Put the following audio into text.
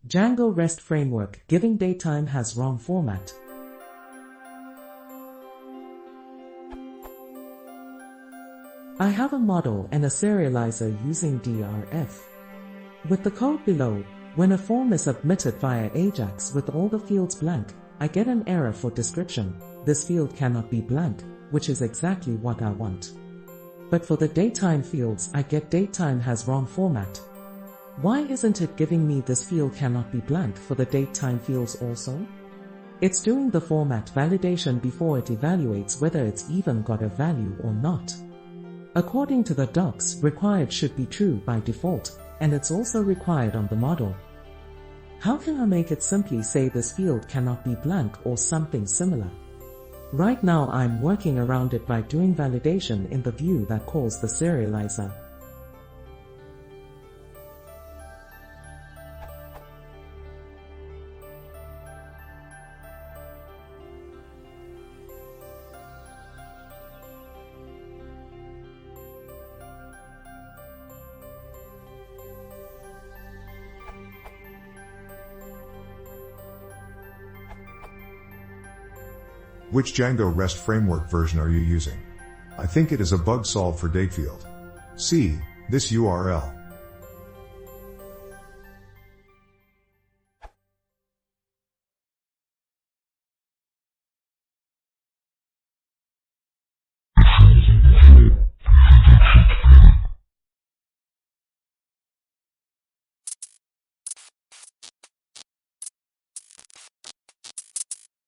Django Rest Framework, giving datetime has wrong format. I have a model and a serializer using DRF. With the code below, when a form is submitted via AJAX with all the fields blank, I get an error for description. This field cannot be blank, which is exactly what I want. But for the datetime fields, I get datetime has wrong format. Why isn't it giving me this field cannot be blank for the datetime fields also? It's doing the format validation before it evaluates whether it's even got a value or not. According to the docs, required should be true by default, and it's also required on the model. How can I make it simply say this field cannot be blank or something similar? Right now I'm working around it by doing validation in the view that calls the serializer. Which Django Rest Framework version are you using? I think it is a bug solved for datefield. See this URL.